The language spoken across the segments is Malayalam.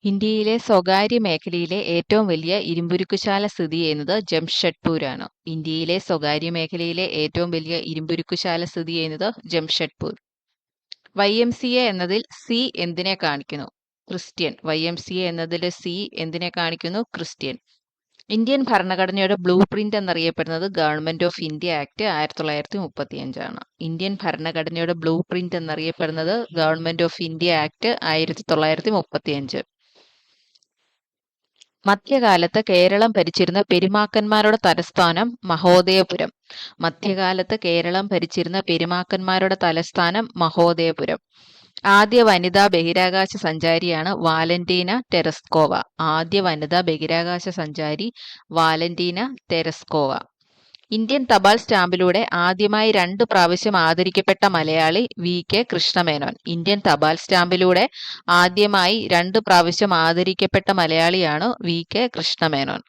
ഇന്ത്യയിലെ സ്വകാര്യ മേഖലയിലെ ഏറ്റവും വലിയ ഇരുമ്പുരുക്കുശാല സ്ഥിതി ചെയ്യുന്നത് ജംഷഡ്പൂരാണ്. ഇന്ത്യയിലെ സ്വകാര്യ മേഖലയിലെ ഏറ്റവും വലിയ ഇരുമ്പുരുക്കുശാല സ്ഥിതി ചെയ്യുന്നത് ജംഷഡ്പൂർ. YMCA എന്നതിൽ സി എന്തിനെ കാണിക്കുന്നു? ക്രിസ്ത്യൻ. YMCA എന്നതിൽ സി എന്തിനെ കാണിക്കുന്നു? ക്രിസ്ത്യൻ. ഇന്ത്യൻ ഭരണഘടനയുടെ ബ്ലൂ പ്രിന്റ് എന്നറിയപ്പെടുന്നത് ഗവൺമെന്റ് ഓഫ് ഇന്ത്യ ആക്ട് 1935 ആണ്. ഇന്ത്യൻ ഭരണഘടനയുടെ ബ്ലൂ പ്രിന്റ് എന്നറിയപ്പെടുന്നത് ഗവൺമെന്റ് ഓഫ് ഇന്ത്യ ആക്ട് 1935. മധ്യകാലത്ത് കേരളം ഭരിച്ചിരുന്ന പെരുമാക്കന്മാരുടെ തലസ്ഥാനം മഹോദയപുരം. മധ്യകാലത്ത് കേരളം ഭരിച്ചിരുന്ന പെരുമാക്കന്മാരുടെ തലസ്ഥാനം മഹോദയപുരം. ആദ്യ വനിതാ ബഹിരാകാശ സഞ്ചാരിയാണ് വാലന്റീന ടെറസ്കോവ. ആദ്യ വനിതാ ബഹിരാകാശ സഞ്ചാരി വാലന്റീന ടെറസ്കോവ. ഇന്ത്യൻ തപാൽ സ്റ്റാമ്പിലൂടെ ആദ്യമായി 2 പ്രാവശ്യം ആദരിക്കപ്പെട്ട മലയാളി VK കൃഷ്ണമേനോൻ. ഇന്ത്യൻ തപാൽ സ്റ്റാമ്പിലൂടെ ആദ്യമായി 2 പ്രാവശ്യം ആദരിക്കപ്പെട്ട മലയാളിയാണ് VK കൃഷ്ണമേനോൻ.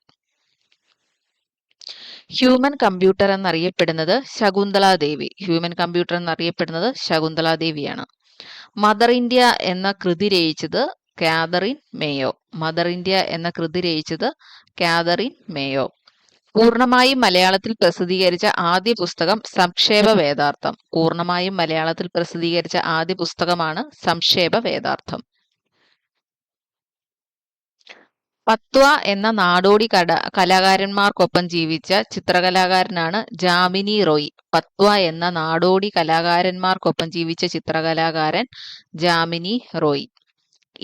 ഹ്യൂമൻ കമ്പ്യൂട്ടർ എന്നറിയപ്പെടുന്നത് ശകുന്തളാദേവി. ഹ്യൂമൻ കമ്പ്യൂട്ടർ എന്നറിയപ്പെടുന്നത് ശകുന്തളാദേവിയാണ്. മദർ ഇന്ത്യ എന്ന കൃതി രചിച്ചത് കാതറിൻ മേയോ. മദർ ഇന്ത്യ എന്ന കൃതി രചിച്ചത് കാതറിൻ മേയോ. പൂർണ്ണമായും മലയാളത്തിൽ പ്രസിദ്ധീകരിച്ച ആദ്യ പുസ്തകം സംക്ഷേപ വേദാർത്ഥം. പൂർണ്ണമായും മലയാളത്തിൽ പ്രസിദ്ധീകരിച്ച ആദ്യ പുസ്തകമാണ് സംക്ഷേപ വേദാർത്ഥം. പത്വ എന്ന നാടോടി കലാകാരന്മാർക്കൊപ്പം ജീവിച്ച ചിത്രകലാകാരനാണ് ജാമിനി റോയ്. പത്വ എന്ന നാടോടി കലാകാരന്മാർക്കൊപ്പം ജീവിച്ച ചിത്രകലാകാരൻ ജാമിനി റോയ്.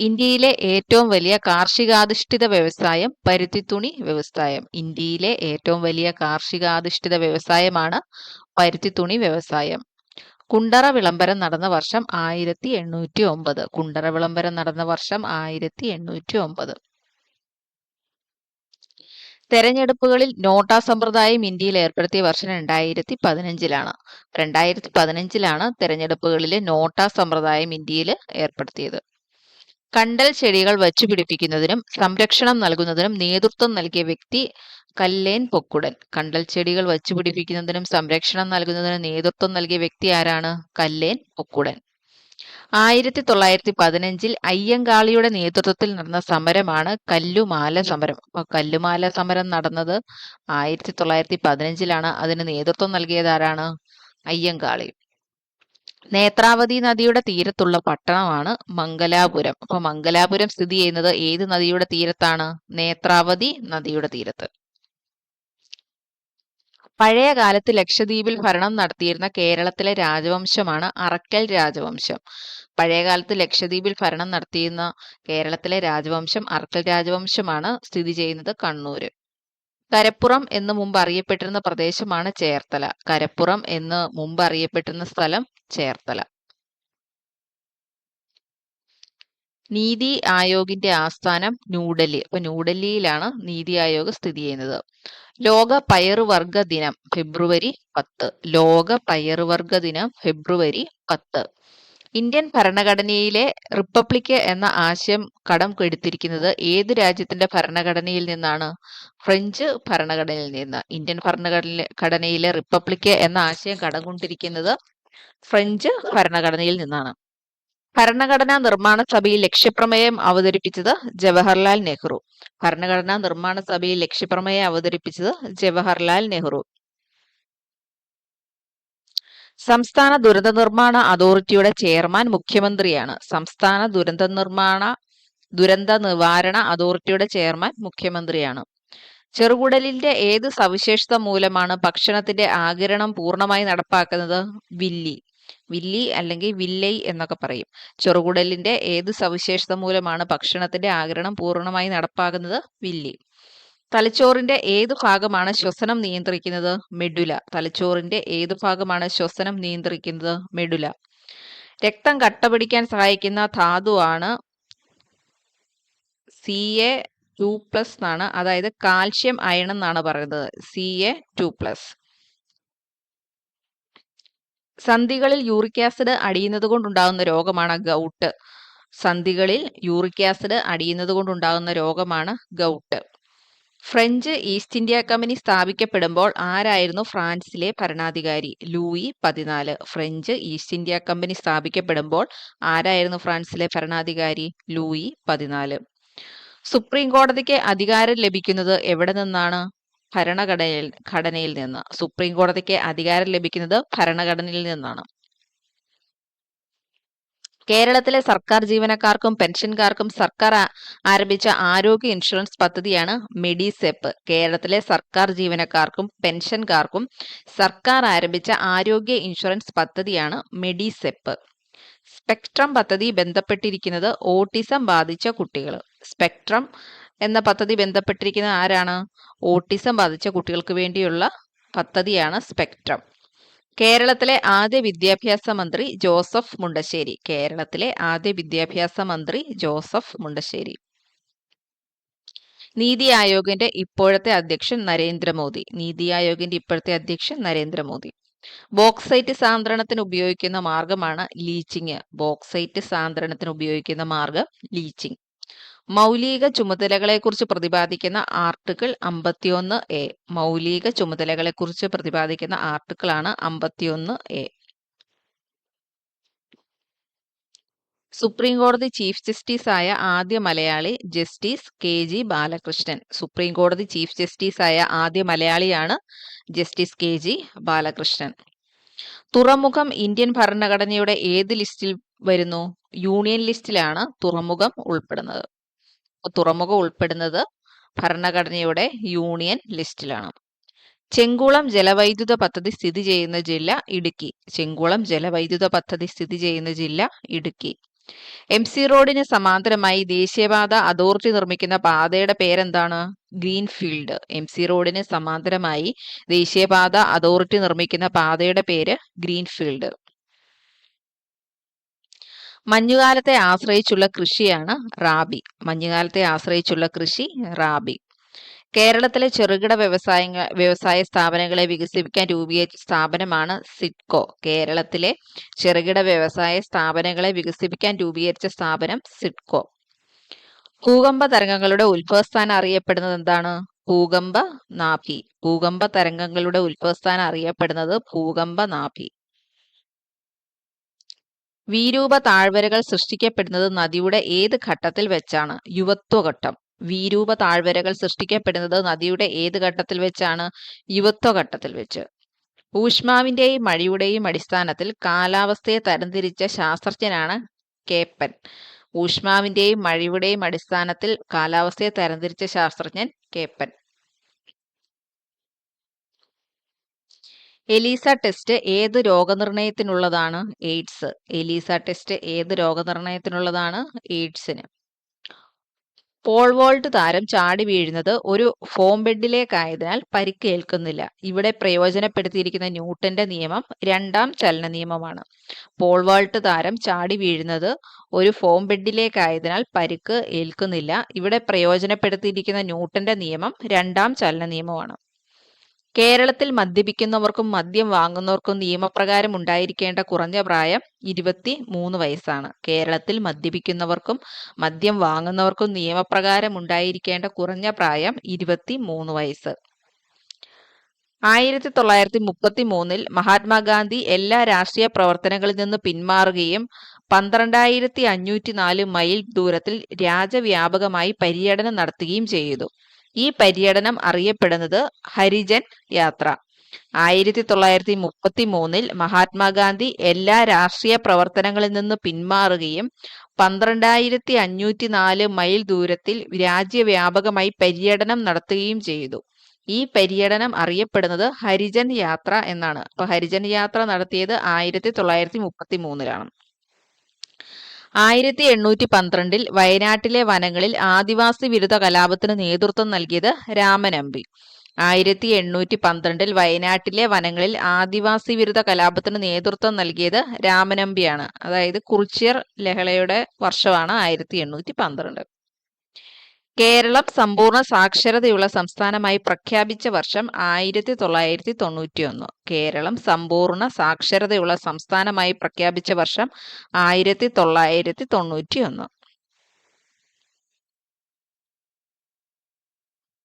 ഇന്ത്യയിലെ ഏറ്റവും വലിയ കാർഷികാധിഷ്ഠിത വ്യവസായം പരുത്തിത്തുണി വ്യവസായം. ഇന്ത്യയിലെ ഏറ്റവും വലിയ കാർഷികാധിഷ്ഠിത വ്യവസായമാണ് പരുത്തിത്തുണി വ്യവസായം. കുണ്ടറ വിളംബരം നടന്ന വർഷം 1809. കുണ്ടറ വിളംബരം നടന്ന വർഷം 1809. തെരഞ്ഞെടുപ്പുകളിൽ നോട്ടാ സമ്പ്രദായം ഇന്ത്യയിൽ ഏർപ്പെടുത്തിയ വർഷം 2015 2015 തെരഞ്ഞെടുപ്പുകളിൽ നോട്ടാ സമ്പ്രദായം ഇന്ത്യയിൽ ഏർപ്പെടുത്തിയത്. കണ്ടൽ ചെടികൾ വച്ചുപിടിപ്പിക്കുന്നതിനും സംരക്ഷണം നൽകുന്നതിനും നേതൃത്വം നൽകിയ വ്യക്തി കല്ലേൻ പൊക്കുടൻ. കണ്ടൽ ചെടികൾ വച്ചുപിടിപ്പിക്കുന്നതിനും സംരക്ഷണം നൽകുന്നതിനും നേതൃത്വം നൽകിയ വ്യക്തി ആരാണ്? കല്ലേൻ പൊക്കുടൻ. 1915 അയ്യങ്കാളിയുടെ നേതൃത്വത്തിൽ നടന്ന സമരമാണ് കല്ലുമാല സമരം. കല്ലുമാല സമരം നടന്നത് 1915. അതിന് നേതൃത്വം നൽകിയത് ആരാണ്? അയ്യങ്കാളി. നേത്രാവതി നദിയുടെ തീരത്തുള്ള പട്ടണമാണ് മംഗലാപുരം. അപ്പൊ മംഗലാപുരം സ്ഥിതി ചെയ്യുന്നത് ഏത് നദിയുടെ തീരത്താണ്? നേത്രാവതി നദിയുടെ തീരത്ത്. പഴയ കാലത്ത് ലക്ഷദ്വീപിൽ ഭരണം നടത്തിയിരുന്ന കേരളത്തിലെ രാജവംശമാണ് അറക്കൽ രാജവംശം. പഴയകാലത്ത് ലക്ഷദ്വീപിൽ ഭരണം നടത്തിയിരുന്ന കേരളത്തിലെ രാജവംശം അറക്കൽ രാജവംശമാണ്. സ്ഥിതി ചെയ്യുന്നത് കണ്ണൂര്. കരപ്പുറം എന്ന് മുമ്പ് അറിയപ്പെട്ടിരുന്ന പ്രദേശമാണ് ചേർത്തല. കരപ്പുറം എന്ന് മുമ്പ് അറിയപ്പെട്ടിരുന്ന സ്ഥലം ചേർത്തല. നീതി ആയോഗിന്റെ ആസ്ഥാനം ന്യൂഡൽഹി. അപ്പൊ ന്യൂഡൽഹിയിലാണ് നീതി ആയോഗ് സ്ഥിതി ചെയ്യുന്നത്. ലോക പയറുവർഗ ദിനം ഫെബ്രുവരി 10. ലോക പയറുവർഗ ദിനം ഫെബ്രുവരി 10. ഇന്ത്യൻ ഭരണഘടനയിലെ റിപ്പബ്ലിക് എന്ന ആശയം കടം കെടുത്തിരിക്കുന്നത് ഏത് രാജ്യത്തിന്റെ ഭരണഘടനയിൽ നിന്നാണ്? ഫ്രഞ്ച് ഭരണഘടനയിൽ നിന്ന്. ഇന്ത്യൻ ഭരണഘടനയിലെ റിപ്പബ്ലിക് എന്ന ആശയം കടം കൊണ്ടിരിക്കുന്നത് ഫ്രഞ്ച് ഭരണഘടനയിൽ നിന്നാണ്. ഭരണഘടനാ നിർമ്മാണ സഭയിൽ ലക്ഷ്യപ്രമേയം അവതരിപ്പിച്ചത് ജവഹർലാൽ നെഹ്റു. ഭരണഘടനാ നിർമ്മാണ സഭയിൽ ലക്ഷ്യപ്രമേയം അവതരിപ്പിച്ചത് ജവഹർലാൽ നെഹ്റു. സംസ്ഥാന ദുരന്ത നിർമ്മാണ അതോറിറ്റിയുടെ ചെയർമാൻ മുഖ്യമന്ത്രിയാണ്. സംസ്ഥാന ദുരന്ത നിവാരണ അതോറിറ്റിയുടെ ചെയർമാൻ മുഖ്യമന്ത്രിയാണ്. ചെറുകുടലിന്റെ ഏത് സവിശേഷത മൂലമാണ് ഭക്ഷണത്തിന്റെ ആഗിരണം പൂർണ്ണമായി നടപ്പാക്കുന്നത്? വില്ലി. വില്ലി അല്ലെങ്കിൽ വില്ലൈ എന്നൊക്കെ പറയും. ചെറുകുടലിന്റെ ഏത് സവിശേഷത മൂലമാണ് ഭക്ഷണത്തിന്റെ ആഗിരണം പൂർണ്ണമായി നടപ്പാക്കുന്നത്? വില്ലി. തലച്ചോറിന്റെ ഏത് ഭാഗമാണ് ശ്വസനം നിയന്ത്രിക്കുന്നത്? മെഡുല. തലച്ചോറിന്റെ ഏത് ഭാഗമാണ് ശ്വസനം നിയന്ത്രിക്കുന്നത്? മെഡുല. രക്തം കട്ടപിടിക്കാൻ സഹായിക്കുന്ന ധാതുവാണ് Ca2+ എന്നാണ്. അതായത് കാൽഷ്യം അയൺ എന്നാണ് പറയുന്നത്. Ca2+. സന്ധികളിൽ യൂറിക് ആസിഡ് അടിയുന്നത് കൊണ്ടുണ്ടാകുന്ന രോഗമാണ് ഗൗട്ട്. സന്ധികളിൽ യൂറിക് ആസിഡ് അടിയുന്നത് കൊണ്ടുണ്ടാകുന്ന രോഗമാണ് gout. French east India company സ്ഥാപിക്കപ്പെടുമ്പോൾ ആരായിരുന്നു ഫ്രാൻസിലെ ഭരണാധികാരി? ലൂയി 14. ഫ്രഞ്ച് ഈസ്റ്റ് ഇന്ത്യ കമ്പനി സ്ഥാപിക്കപ്പെടുമ്പോൾ ആരായിരുന്നു ഫ്രാൻസിലെ ഭരണാധികാരി? ലൂയി 14. സുപ്രീം കോടതിക്ക് അധികാരം ലഭിക്കുന്നത് എവിടെ നിന്നാണ്? ഘടനയിൽ നിന്ന്. സുപ്രീം കോടതിക്ക് അധികാരം ലഭിക്കുന്നത് ഭരണഘടനയിൽ നിന്നാണ്. കേരളത്തിലെ സർക്കാർ ജീവനക്കാർക്കും പെൻഷൻകാർക്കും സർക്കാർ ആരംഭിച്ച ആരോഗ്യ ഇൻഷുറൻസ് പദ്ധതിയാണ് മെഡിസെപ്പ്. കേരളത്തിലെ സർക്കാർ ജീവനക്കാർക്കും പെൻഷൻകാർക്കും സർക്കാർ ആരംഭിച്ച ആരോഗ്യ ഇൻഷുറൻസ് പദ്ധതിയാണ് മെഡിസെപ്പ്. സ്പെക്ട്രം പദ്ധതി ബന്ധപ്പെട്ടിരിക്കുന്നത് ഓട്ടിസം ബാധിച്ച കുട്ടികൾ. സ്പെക്ട്രം എന്ന പദ്ധതി ബന്ധപ്പെട്ടിരിക്കുന്നത് ആരാണ്? ഓട്ടിസം ബാധിച്ച കുട്ടികൾക്ക് വേണ്ടിയുള്ള പദ്ധതിയാണ് സ്പെക്ട്രം. കേരളത്തിലെ ആദ്യ വിദ്യാഭ്യാസ മന്ത്രി ജോസഫ് മുണ്ടശ്ശേരി. കേരളത്തിലെ ആദ്യ വിദ്യാഭ്യാസ മന്ത്രി ജോസഫ് മുണ്ടശ്ശേരി. നീതി ആയോഗിന്റെ ഇപ്പോഴത്തെ അധ്യക്ഷൻ നരേന്ദ്രമോദി. നീതി ആയോഗിന്റെ ഇപ്പോഴത്തെ അധ്യക്ഷൻ നരേന്ദ്രമോദി. ബോക്സൈറ്റ് സാന്ദ്രണത്തിന് ഉപയോഗിക്കുന്ന മാർഗമാണ് ലീച്ചിങ്. ബോക്സൈറ്റ് സാന്ദ്രണത്തിന് ഉപയോഗിക്കുന്ന മാർഗം ലീച്ചിങ്. മൗലിക ചുമതലകളെക്കുറിച്ച് പ്രതിപാദിക്കുന്ന ആർട്ടിക്കിൾ 51A. മൗലിക ചുമതലകളെക്കുറിച്ച് പ്രതിപാദിക്കുന്ന ആർട്ടിക്കിളാണ് 51A. സുപ്രീം കോടതി ചീഫ് ജസ്റ്റിസ് ആയ ആദ്യ Malayali justice KG Balakrishnan. Supreme കോടതി ചീഫ് ജസ്റ്റിസ് ആയ ആദ്യ മലയാളിയാണ് ജസ്റ്റിസ് KG ബാലകൃഷ്ണൻ. തുറമുഖം ഇന്ത്യൻ ഭരണഘടനയുടെ ഏത് ലിസ്റ്റിൽ വരുന്നു? യൂണിയൻ ലിസ്റ്റിലാണ് തുറമുഖം ഉൾപ്പെടുന്നത്. തുറമുഖം ഉൾപ്പെടുന്നത് ഭരണഘടനയുടെ യൂണിയൻ ലിസ്റ്റിലാണ്. ചെങ്കുളം ജലവൈദ്യുത പദ്ധതി സ്ഥിതി ചെയ്യുന്ന ജില്ല ഇടുക്കി. ചെങ്കുളം ജലവൈദ്യുത പദ്ധതി സ്ഥിതി ചെയ്യുന്ന ജില്ല ഇടുക്കി. MC റോഡിന് സമാന്തരമായി ദേശീയപാത അതോറിറ്റി നിർമ്മിക്കുന്ന പാതയുടെ പേരെന്താണ്? ഗ്രീൻഫീൽഡ്. MC റോഡിന് സമാന്തരമായി ദേശീയപാത അതോറിറ്റി നിർമ്മിക്കുന്ന പാതയുടെ പേര് ഗ്രീൻഫീൽഡ്. മഞ്ഞുകാലത്തെ ആശ്രയിച്ചുള്ള കൃഷിയാണ് റാബി. മഞ്ഞുകാലത്തെ ആശ്രയിച്ചുള്ള കൃഷി റാബി. കേരളത്തിലെ ചെറുകിട വ്യവസായ സ്ഥാപനങ്ങളെ വികസിപ്പിക്കാൻ രൂപീകരിച്ച സ്ഥാപനമാണ് സിഡ്കോ. കേരളത്തിലെ ചെറുകിട വ്യവസായ സ്ഥാപനങ്ങളെ വികസിപ്പിക്കാൻ രൂപീകരിച്ച സ്ഥാപനം സിഡ്കോ. ഭൂകമ്പ തരംഗങ്ങളുടെ ഉത്ഭവസ്ഥാനം അറിയപ്പെടുന്നത് എന്താണ്? ഭൂകമ്പ നാഭി. ഭൂകമ്പ തരംഗങ്ങളുടെ ഉത്ഭവസ്ഥാനം അറിയപ്പെടുന്നത് ഭൂകമ്പ നാഭി. വിരൂപ താഴ്വരകൾ സൃഷ്ടിക്കപ്പെടുന്നത് നദിയുടെ ഏത് ഘട്ടത്തിൽ വെച്ചാണ്? യുവത്വഘട്ടം. വിരൂപ താഴ്വരകൾ സൃഷ്ടിക്കപ്പെടുന്നത് നദിയുടെ ഏത് ഘട്ടത്തിൽ വെച്ചാണ്? യുവത്വഘട്ടത്തിൽ വെച്ച്. ഊഷ്മാവിന്റെയും മഴയുടെയും അടിസ്ഥാനത്തിൽ കാലാവസ്ഥയെ തരംതിരിച്ച ശാസ്ത്രജ്ഞനാണ് കേപ്പൻ. ഊഷ്മാവിന്റെയും മഴയുടെയും അടിസ്ഥാനത്തിൽ കാലാവസ്ഥയെ തരംതിരിച്ച ശാസ്ത്രജ്ഞൻ കേപ്പൻ. എലീസ ടെസ്റ്റ് ഏത് രോഗനിർണയത്തിനുള്ളതാണ്? എയ്ഡ്സ്. എലീസ ടെസ്റ്റ് ഏത് രോഗനിർണയത്തിനുള്ളതാണ്? എയ്ഡ്സിന്. പോൾ വോൾട്ട് താരം ചാടി വീഴുന്നത് ഒരു ഫോം ബെഡിലേക്കായതിനാൽ പരിക്കേൽക്കുന്നില്ല. ഇവിടെ പ്രയോജനപ്പെടുത്തിയിരിക്കുന്ന ന്യൂട്ടന്റെ നിയമം രണ്ടാം ചലന നിയമമാണ്. പോൾ വോൾട്ട് താരം ചാടി വീഴുന്നത് ഒരു ഫോം ബെഡിലേക്കായതിനാൽ പരിക്ക് ഏൽക്കുന്നില്ല. ഇവിടെ പ്രയോജനപ്പെടുത്തിയിരിക്കുന്ന ന്യൂട്ടന്റെ നിയമം രണ്ടാം ചലന നിയമമാണ്. കേരളത്തിൽ മദ്യപിക്കുന്നവർക്കും മദ്യം വാങ്ങുന്നവർക്കും നിയമപ്രകാരം ഉണ്ടായിരിക്കേണ്ട കുറഞ്ഞ പ്രായം 23 വയസ്സാണ്. കേരളത്തിൽ മദ്യപിക്കുന്നവർക്കും മദ്യം വാങ്ങുന്നവർക്കും നിയമപ്രകാരം ഉണ്ടായിരിക്കേണ്ട കുറഞ്ഞ പ്രായം 23 വയസ്സ്. 1933 മഹാത്മാഗാന്ധി എല്ലാ രാഷ്ട്രീയ പ്രവർത്തനങ്ങളിൽ നിന്ന് പിന്മാറുകയും 12,504 മൈൽ ദൂരത്തിൽ രാജ്യവ്യാപകമായി പര്യടനം നടത്തുകയും ചെയ്തു. ഈ പര്യടനം അറിയപ്പെടുന്നത് ഹരിജൻ യാത്ര. 1933 മഹാത്മാഗാന്ധി എല്ലാ രാഷ്ട്രീയ പ്രവർത്തനങ്ങളിൽ നിന്ന് പിന്മാറുകയും 12,504 മൈൽ ദൂരത്തിൽ രാജ്യവ്യാപകമായി പര്യടനം നടത്തുകയും ചെയ്തു. ഈ പര്യടനം അറിയപ്പെടുന്നത് ഹരിജൻ യാത്ര എന്നാണ്. അപ്പൊ ഹരിജൻ യാത്ര നടത്തിയത് 1933 1812 വയനാട്ടിലെ വനങ്ങളിൽ ആദിവാസി വിരുദ്ധ കലാപത്തിന് നേതൃത്വം നൽകിയത് രാമനമ്പി. 1812 വയനാട്ടിലെ വനങ്ങളിൽ ആദിവാസി വിരുദ്ധ കലാപത്തിന് നേതൃത്വം നൽകിയത് രാമനമ്പിയാണ്. അതായത് കുറിച്യർ ലഹളയുടെ വർഷമാണ് 1812. കേരളം സമ്പൂർണ്ണ സാക്ഷരതയുള്ള സംസ്ഥാനമായി പ്രഖ്യാപിച്ച വർഷം 1991. കേരളം സമ്പൂർണ്ണ സാക്ഷരതയുള്ള സംസ്ഥാനമായി പ്രഖ്യാപിച്ച വർഷം 1991.